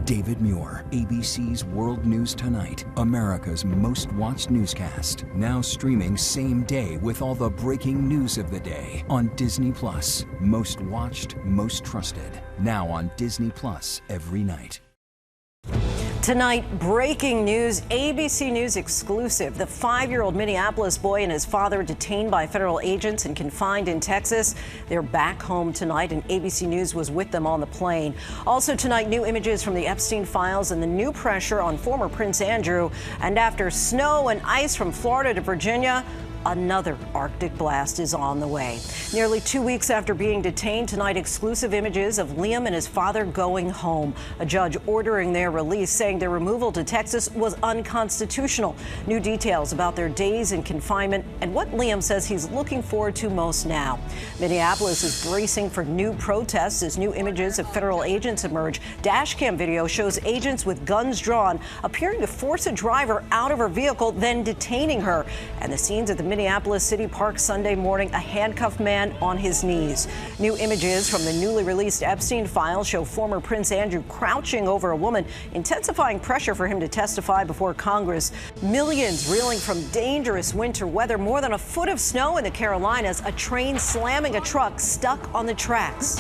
David Muir, ABC's World News Tonight, America's most watched newscast. Now streaming same day with all the breaking news of the day on Disney+. Most watched, most trusted. Now on Disney+ every night. Tonight, breaking news, ABC News exclusive. The 5-year-old Minneapolis boy and his father detained by federal agents and confined in Texas. They're back home tonight, and ABC News was with them on the plane. Also tonight, new images from the Epstein files and the new pressure on former Prince Andrew. And after snow and ice from Florida to Virginia, another Arctic blast is on the way. Nearly 2 weeks after being detained, tonight exclusive images of Liam and his father going home. A judge ordering their release, saying their removal to Texas was unconstitutional. New details about their days in confinement and what Liam says he's looking forward to most now. Minneapolis is bracing for new protests as new images of federal agents emerge. Dashcam video shows agents with guns drawn appearing to force a driver out of her vehicle, then detaining her. And the scenes at the Minneapolis City Park Sunday morning, a handcuffed man on his knees. New images from the newly released Epstein files show former Prince Andrew crouching over a woman, intensifying pressure for him to testify before Congress. Millions reeling from dangerous winter weather, more than a foot of snow in the Carolinas, a train slamming a truck stuck on the tracks.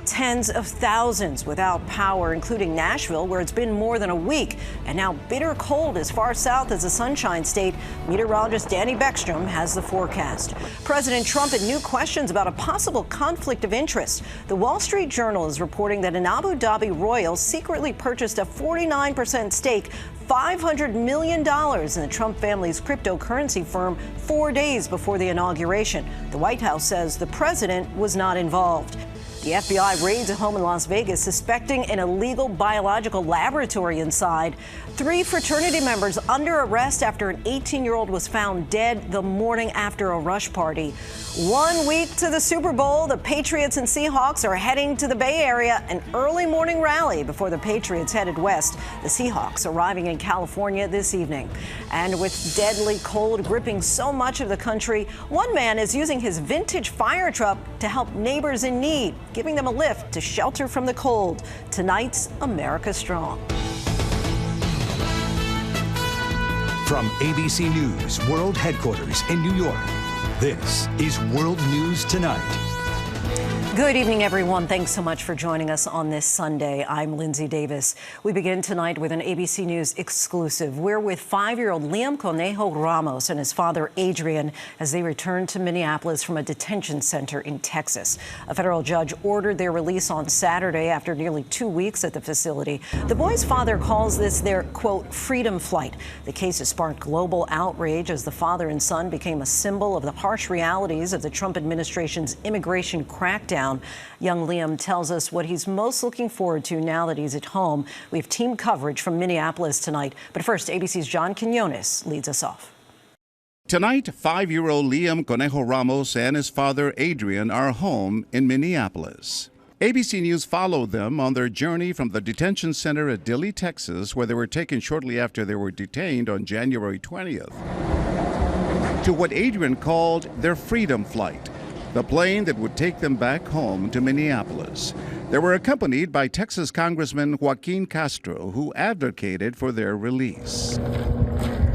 Tens of thousands without power, including Nashville, where it's been more than a week. And now bitter cold as far south as the Sunshine State. Meteorologist Danny Beckstrom has the forecast. President Trump had new questions about a possible conflict of interest. The Wall Street Journal is reporting that an Abu Dhabi royal secretly purchased a 49% stake, $500 million in the Trump family's cryptocurrency firm 4 days before the inauguration. The White House says the president was not involved. The FBI raids a home in Las Vegas, suspecting an illegal biological laboratory inside. 3 fraternity members under arrest after an 18-year-old was found dead the morning after a rush party. 1 week to the Super Bowl, the Patriots and Seahawks are heading to the Bay Area, an early morning rally before the Patriots headed west. The Seahawks arriving in California this evening. And with deadly cold gripping so much of the country, one man is using his vintage fire truck to help neighbors in need, giving them a lift to shelter from the cold. Tonight's America Strong. From ABC News World Headquarters in New York, this is World News Tonight. Good evening, everyone. Thanks so much for joining us on this Sunday. I'm Lindsay Davis. We begin tonight with an ABC News exclusive. We're with 5-year-old Liam Conejos Ramos and his father, Adrian, as they return to Minneapolis from a detention center in Texas. A federal judge ordered their release on Saturday after nearly 2 weeks at the facility. The boy's father calls this their, quote, freedom flight. The case has sparked global outrage as the father and son became a symbol of the harsh realities of the Trump administration's immigration crackdown. Young Liam tells us what he's most looking forward to now that he's at home. We have team coverage from Minneapolis tonight. But first, ABC's John Quinones leads us off. Tonight, 5-year-old Liam Conejos Ramos and his father Adrian are home in Minneapolis. ABC News followed them on their journey from the detention center at Dilley, Texas, where they were taken shortly after they were detained on January 20th, to what Adrian called their freedom flight, the plane that would take them back home to Minneapolis. They were accompanied by Texas Congressman Joaquin Castro, who advocated for their release.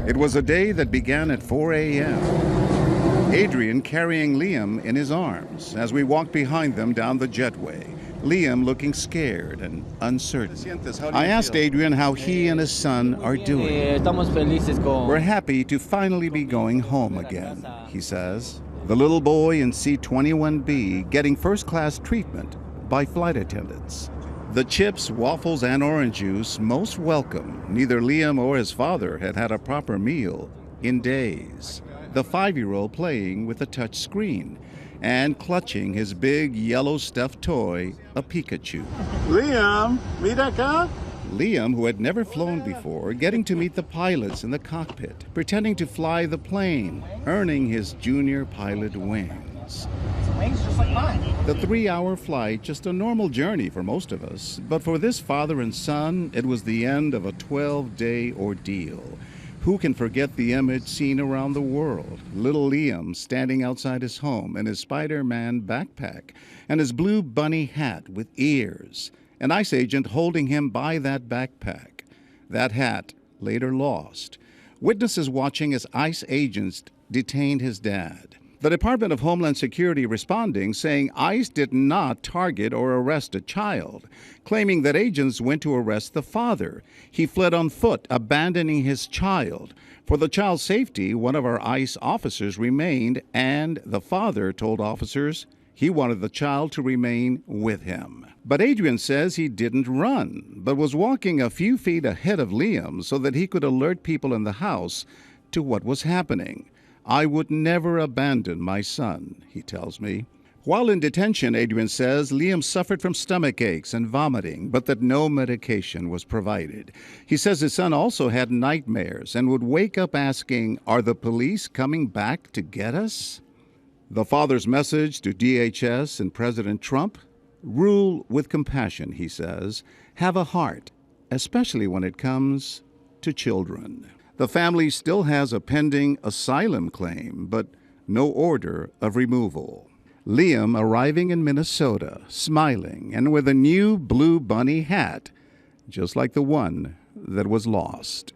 It was a day that began at 4 a.m. Adrian carrying Liam in his arms as we walked behind them down the jetway, Liam looking scared and uncertain. I asked Adrian how he and his son are doing. We're happy to finally be going home again, he says. The little boy in seat 21B getting first-class treatment by flight attendants. The chips, waffles, and orange juice most welcome. Neither Liam or his father had had a proper meal in days. The 5-year-old playing with a touch screen and clutching his big yellow stuffed toy, a Pikachu. Liam, mira acá. Liam, who had never flown before, getting to meet the pilots in the cockpit, pretending to fly the plane, earning his junior pilot wings. Wings just like mine. The 3-hour flight, just a normal journey for most of us, but for this father and son, it was the end of a 12-day ordeal. Who can forget the image seen around the world? Little Liam standing outside his home in his Spider-Man backpack and his blue bunny hat with ears, an ICE agent holding him by that backpack. That hat later lost. Witnesses watching as ICE agents detained his dad. The Department of Homeland Security responding, saying ICE did not target or arrest a child, claiming that agents went to arrest the father. He fled on foot, abandoning his child. For the child's safety, one of our ICE officers remained, and the father told officers he wanted the child to remain with him. But Adrian says he didn't run, but was walking a few feet ahead of Liam so that he could alert people in the house to what was happening. I would never abandon my son, he tells me. While in detention, Adrian says Liam suffered from stomach aches and vomiting, but that no medication was provided. He says his son also had nightmares and would wake up asking, "Are the police coming back to get us?" The father's message to DHS and President Trump? Rule with compassion, he says. Have a heart, especially when it comes to children. The family still has a pending asylum claim, but no order of removal. Liam arriving in Minnesota, smiling, and with a new blue bunny hat, just like the one that was lost.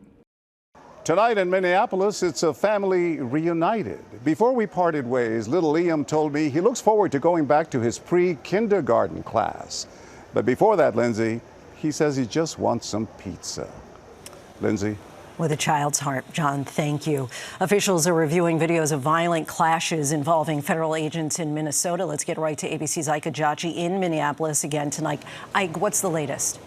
Tonight in Minneapolis, it's a family reunited. Before we parted ways, little Liam told me he looks forward to going back to his pre-kindergarten class. But before that, Lindsay, he says he just wants some pizza. Lindsay? With a child's heart, John, thank you. Officials are reviewing videos of violent clashes involving federal agents in Minnesota. Let's get right to ABC's Ike Ejiochi in Minneapolis again tonight. Ike, what's the latest?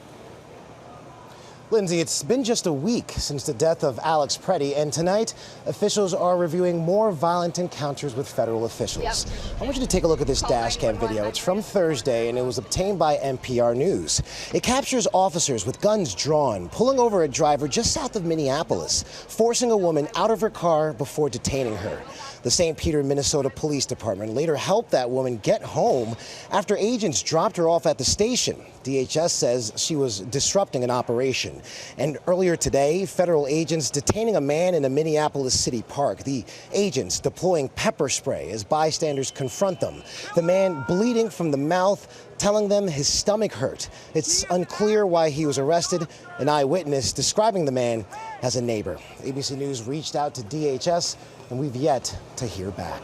Lindsay, it's been just a week since the death of Alex Preddy, and tonight officials are reviewing more violent encounters with federal officials. I want you to take a look at this dash cam video. It's from Thursday, and it was obtained by NPR News. It captures officers with guns drawn, pulling over a driver just south of Minneapolis, forcing a woman out of her car before detaining her. The St. Peter, Minnesota Police Department later helped that woman get home after agents dropped her off at the station. DHS says she was disrupting an operation. And earlier today, federal agents detaining a man in a Minneapolis city park. The agents deploying pepper spray as bystanders confront them. The man bleeding from the mouth, telling them his stomach hurt. It's unclear why he was arrested. An eyewitness describing the man as a neighbor. ABC News reached out to DHS, and we've yet to hear back.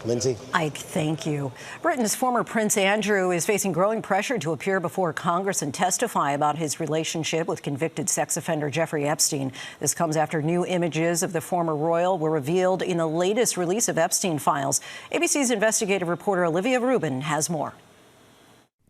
Lindsay? Ike, thank you. Britain's former Prince Andrew is facing growing pressure to appear before Congress and testify about his relationship with convicted sex offender Jeffrey Epstein. This comes after new images of the former royal were revealed in the latest release of Epstein files. ABC's investigative reporter Olivia Rubin has more.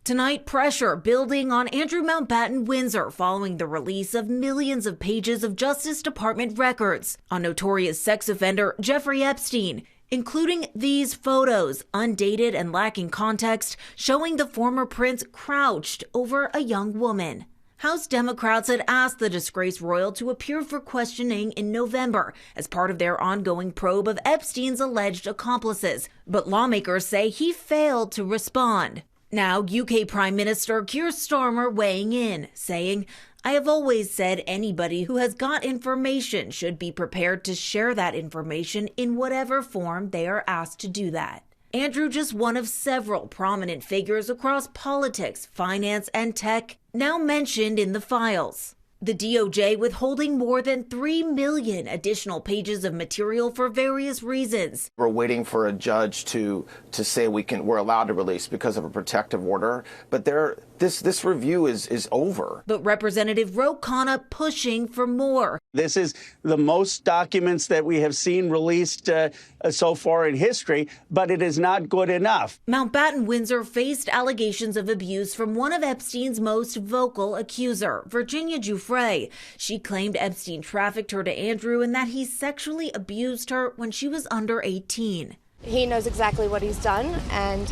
Tonight, pressure building on Andrew Mountbatten Windsor following the release of millions of pages of Justice Department records on notorious sex offender Jeffrey Epstein, including these photos, undated and lacking context, showing the former prince crouched over a young woman. House Democrats had asked the disgraced royal to appear for questioning in November as part of their ongoing probe of Epstein's alleged accomplices, but lawmakers say he failed to respond. Now, UK Prime Minister Keir Starmer weighing in, saying, "I have always said anybody who has got information should be prepared to share that information in whatever form they are asked to do that." Andrew, just one of several prominent figures across politics, finance, and tech, now mentioned in the files. The DOJ withholding more than 3 million additional pages of material for various reasons. We're waiting for a judge to say we're allowed to release because of a protective order. But this review is over. But Representative Ro Khanna pushing for more. This is the most documents that we have seen released so far in history, but it is not good enough. Mountbatten Windsor faced allegations of abuse from one of Epstein's most vocal accuser, Virginia Giuffre. She claimed Epstein trafficked her to Andrew and that he sexually abused her when she was under 18. He knows exactly what he's done, and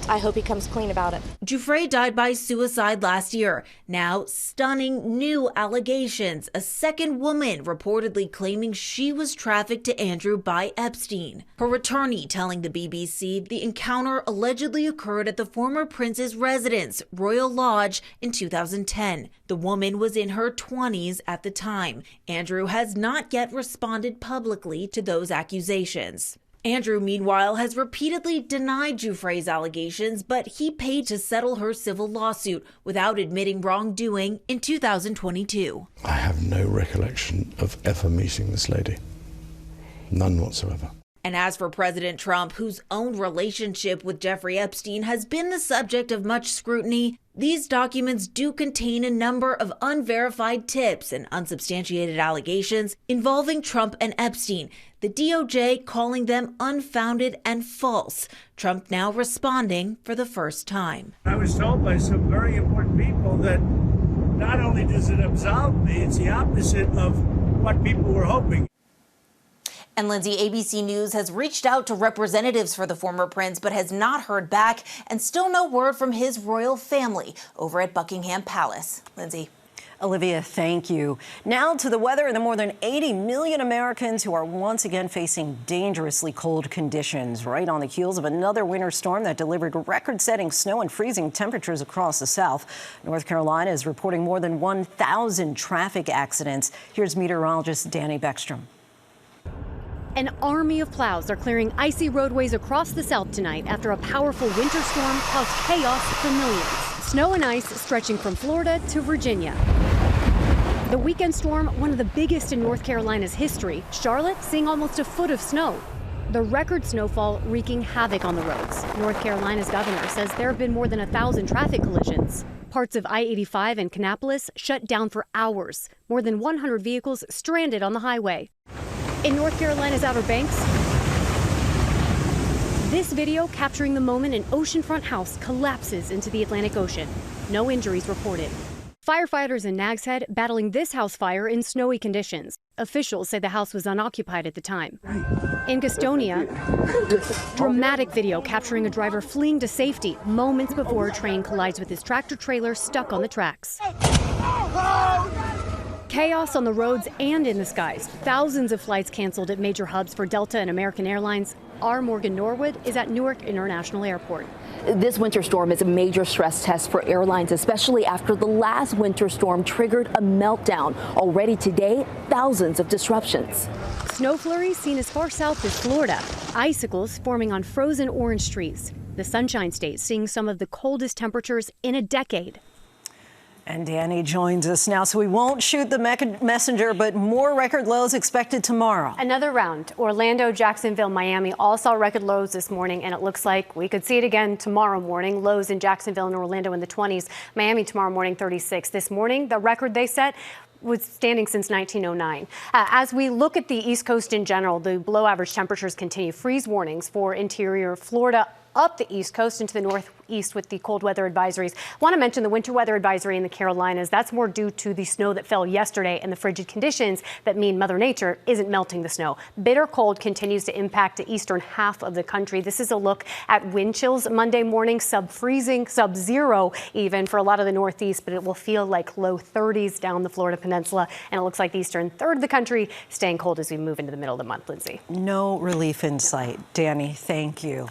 I hope he comes clean about it. Giuffre died by suicide last year. Now, stunning new allegations. A second woman reportedly claiming she was trafficked to Andrew by Epstein. Her attorney telling the BBC the encounter allegedly occurred at the former prince's residence, Royal Lodge, in 2010. The woman was in her 20s at the time. Andrew has not yet responded publicly to those accusations. Andrew, meanwhile, has repeatedly denied Giuffre's allegations, but he paid to settle her civil lawsuit without admitting wrongdoing in 2022. I have no recollection of ever meeting this lady. None whatsoever. And as for President Trump, whose own relationship with Jeffrey Epstein has been the subject of much scrutiny, these documents do contain a number of unverified tips and unsubstantiated allegations involving Trump and Epstein, the DOJ calling them unfounded and false. Trump now responding for the first time. I was told by some very important people that not only does it absolve me, it's the opposite of what people were hoping. And Lindsay, ABC News has reached out to representatives for the former prince, but has not heard back, and still no word from his royal family over at Buckingham Palace. Lindsay. Olivia, thank you. Now to the weather and the more than 80 million Americans who are once again facing dangerously cold conditions, right on the heels of another winter storm that delivered record-setting snow and freezing temperatures across the South. North Carolina is reporting more than 1,000 traffic accidents. Here's meteorologist Danny Beckstrom. An army of plows are clearing icy roadways across the South tonight after a powerful winter storm caused chaos for millions. Snow and ice stretching from Florida to Virginia. The weekend storm, one of the biggest in North Carolina's history, Charlotte seeing almost a foot of snow. The record snowfall wreaking havoc on the roads. North Carolina's governor says there have been more than 1,000 traffic collisions. Parts of I-85 and Kannapolis shut down for hours. More than 100 vehicles stranded on the highway. In North Carolina's Outer Banks, this video capturing the moment an oceanfront house collapses into the Atlantic Ocean. No injuries reported. Firefighters in Nags Head battling this house fire in snowy conditions. Officials say the house was unoccupied at the time. In Gastonia, dramatic video capturing a driver fleeing to safety moments before a train collides with his tractor trailer stuck on the tracks. Chaos on the roads and in the skies. Thousands of flights canceled at major hubs for Delta and American Airlines. Our Morgan Norwood is at Newark International Airport. This winter storm is a major stress test for airlines, especially after the last winter storm triggered a meltdown. Already today, thousands of disruptions. Snow flurries seen as far south as Florida. Icicles forming on frozen orange trees. The Sunshine State seeing some of the coldest temperatures in a decade. And Danny joins us now, so we won't shoot the messenger, but more record lows expected tomorrow. Another round. Orlando, Jacksonville, Miami all saw record lows this morning, and it looks like we could see it again tomorrow morning. Lows in Jacksonville and Orlando in the 20s. Miami tomorrow morning, 36. This morning, the record they set was standing since 1909. As we look at the East Coast in general, the below average temperatures continue. Freeze warnings for interior Florida up the East Coast into the Northeast with the cold weather advisories. I want to mention the winter weather advisory in the Carolinas. That's more due to the snow that fell yesterday and the frigid conditions that mean Mother Nature isn't melting the snow. Bitter cold continues to impact the eastern half of the country. This is a look at wind chills Monday morning, sub-freezing, sub-zero even for a lot of the Northeast, but it will feel like low 30s down the Florida Peninsula. And it looks like the eastern third of the country staying cold as we move into the middle of the month, Lindsay. No relief in sight. Danny, thank you.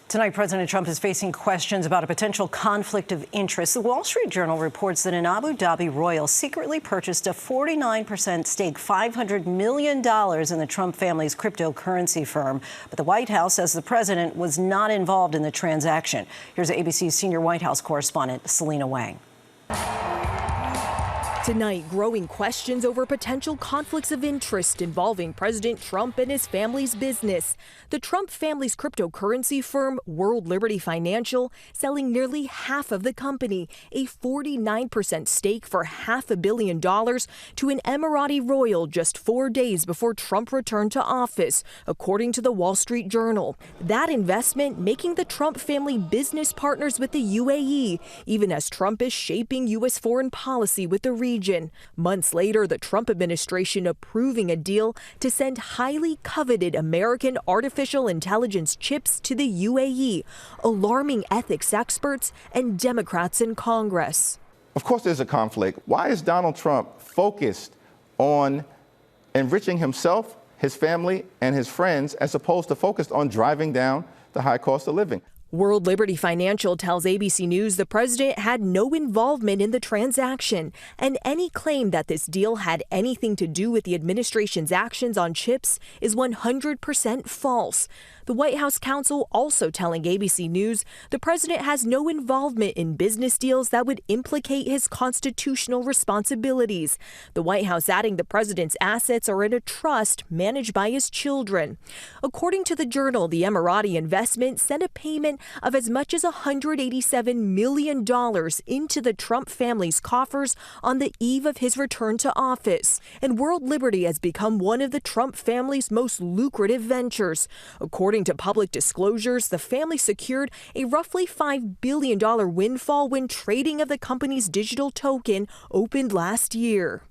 Tonight, President Trump is facing questions about a potential conflict of interest. The Wall Street Journal reports that an Abu Dhabi royal secretly purchased a 49% stake, $500 million in the Trump family's cryptocurrency firm. But the White House says the president was not involved in the transaction. Here's ABC's senior White House correspondent, Selena Wang. Tonight, growing questions over potential conflicts of interest involving President Trump and his family's business. The Trump family's cryptocurrency firm, World Liberty Financial, selling nearly half of the company, a 49% stake for $500 million to an Emirati royal just 4 days before Trump returned to office, according to the Wall Street Journal. That investment making the Trump family business partners with the UAE, even as Trump is shaping U.S. foreign policy with the region. Months later, the Trump administration approving a deal to send highly coveted American artificial intelligence chips to the UAE, alarming ethics experts and Democrats in Congress. Of course there's a conflict. Why is Donald Trump focused on enriching himself, his family, and his friends, as opposed to focused on driving down the high cost of living? World Liberty Financial tells ABC News the president had no involvement in the transaction, and any claim that this deal had anything to do with the administration's actions on chips is 100% false. The White House counsel also telling ABC News the president has no involvement in business deals that would implicate his constitutional responsibilities. The White House adding the president's assets are in a trust managed by his children. According to the Journal, the Emirati investment sent a payment of as much as $187 million into the Trump family's coffers on the eve of his return to office. And World Liberty has become one of the Trump family's most lucrative ventures. According to public disclosures, the family secured a roughly $5 billion windfall when trading of the company's digital token opened last year.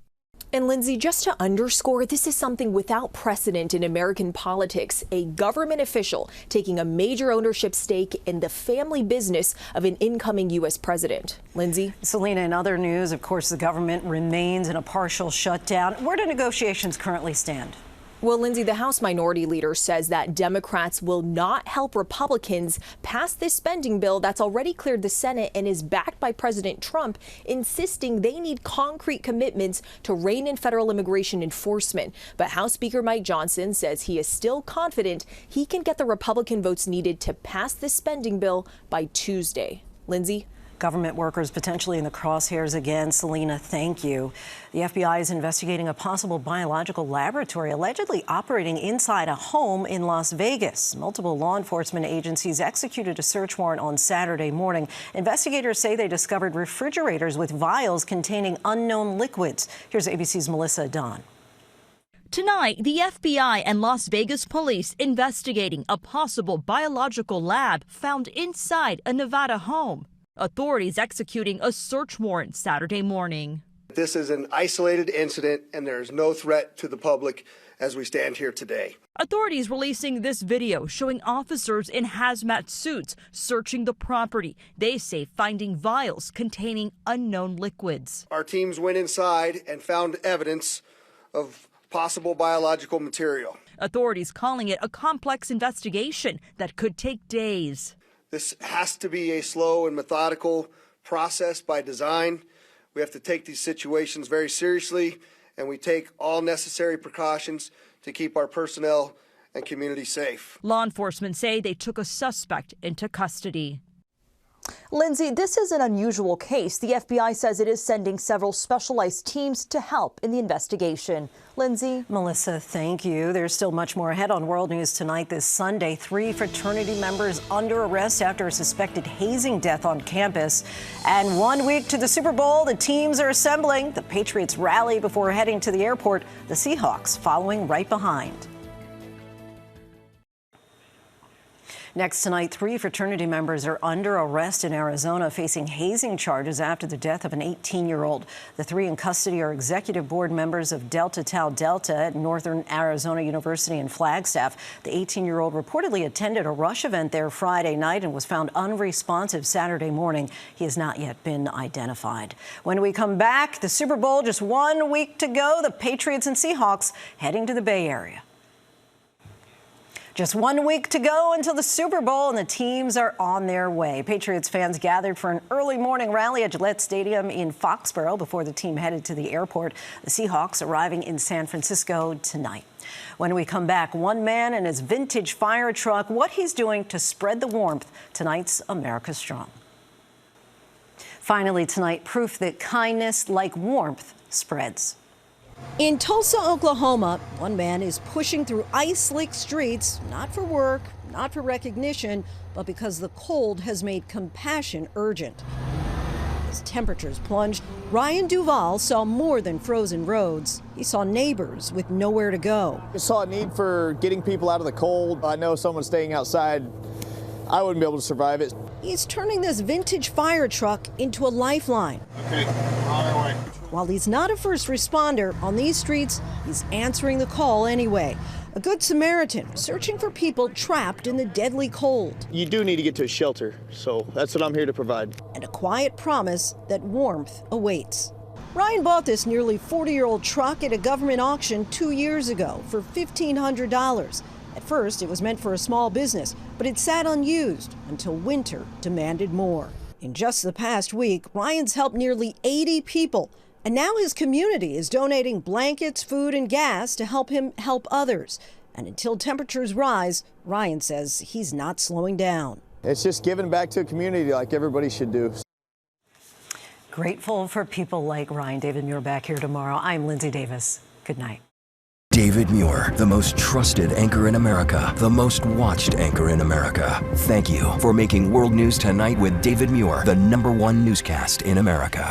And Lindsay, just to underscore, this is something without precedent in American politics, a government official taking a major ownership stake in the family business of an incoming U.S. president. Lindsay? Selena, in other news, of course, the government remains in a partial shutdown. Where do negotiations currently stand? Well, Lindsay, the House Minority Leader says that Democrats will not help Republicans pass this spending bill that's already cleared the Senate and is backed by President Trump, insisting they need concrete commitments to rein in federal immigration enforcement. But House Speaker Mike Johnson says he is still confident he can get the Republican votes needed to pass this spending bill by Tuesday. Lindsay? Government workers potentially in the crosshairs again. Selena, thank you. The FBI is investigating a possible biological laboratory allegedly operating inside a home in Las Vegas. Multiple law enforcement agencies executed a search warrant on Saturday morning. Investigators say they discovered refrigerators with vials containing unknown liquids. Here's ABC's Melissa Don. Tonight, the FBI and Las Vegas police investigating a possible biological lab found inside a Nevada home. Authorities executing a search warrant Saturday morning. This is an isolated incident, and there is no threat to the public as we stand here today. Authorities releasing this video showing officers in hazmat suits searching the property. They say finding vials containing unknown liquids. Our teams went inside and found evidence of possible biological material. Authorities calling it a complex investigation that could take days. This has to be a slow and methodical process by design. We have to take these situations very seriously, and we take all necessary precautions to keep our personnel and community safe. Law enforcement say they took a suspect into custody. Lindsay, this is an unusual case. The FBI says it is sending several specialized teams to help in the investigation. Lindsay? Melissa, thank you. There's still much more ahead on World News Tonight this Sunday. 3 fraternity members under arrest after a suspected hazing death on campus. And 1 week to the Super Bowl, the teams are assembling. The Patriots rally before heading to the airport. The Seahawks following right behind. Next tonight, 3 fraternity members are under arrest in Arizona facing hazing charges after the death of an 18-year-old. The 3 in custody are executive board members of Delta Tau Delta at Northern Arizona University in Flagstaff. The 18-year-old reportedly attended a Rush event there Friday night and was found unresponsive Saturday morning. He has not yet been identified. When we come back, the Super Bowl just 1 week to go. The Patriots and Seahawks heading to the Bay Area. Just 1 week to go until the Super Bowl, and the teams are on their way. Patriots fans gathered for an early morning rally at Gillette Stadium in Foxborough before the team headed to the airport. The Seahawks arriving in San Francisco tonight. When we come back, one man in his vintage fire truck, what he's doing to spread the warmth. Tonight's America Strong. Finally tonight, proof that kindness, like warmth, spreads. In Tulsa, Oklahoma, one man is pushing through ice-slick streets, not for work, not for recognition, but because the cold has made compassion urgent. As temperatures plunged, Ryan Duvall saw more than frozen roads. He saw neighbors with nowhere to go. I saw a need for getting people out of the cold. I know someone staying outside, I wouldn't be able to survive it. He's turning this vintage fire truck into a lifeline. Okay, we're on our way. While he's not a first responder, on these streets, he's answering the call anyway. A good Samaritan searching for people trapped in the deadly cold. You do need to get to a shelter, so that's what I'm here to provide. And a quiet promise that warmth awaits. Ryan bought this nearly 40-year-old truck at a government auction 2 years ago for $1,500. At first, it was meant for a small business, but it sat unused until winter demanded more. In just the past week, Ryan's helped nearly 80 people, and now his community is donating blankets, food, and gas to help him help others. And until temperatures rise, Ryan says he's not slowing down. It's just giving back to a community like everybody should do. Grateful for people like Ryan. David Muir back here tomorrow. I'm Lindsay Davis. Good night. David Muir, the most trusted anchor in America, the most watched anchor in America. Thank you for making World News Tonight with David Muir the #1 newscast in America.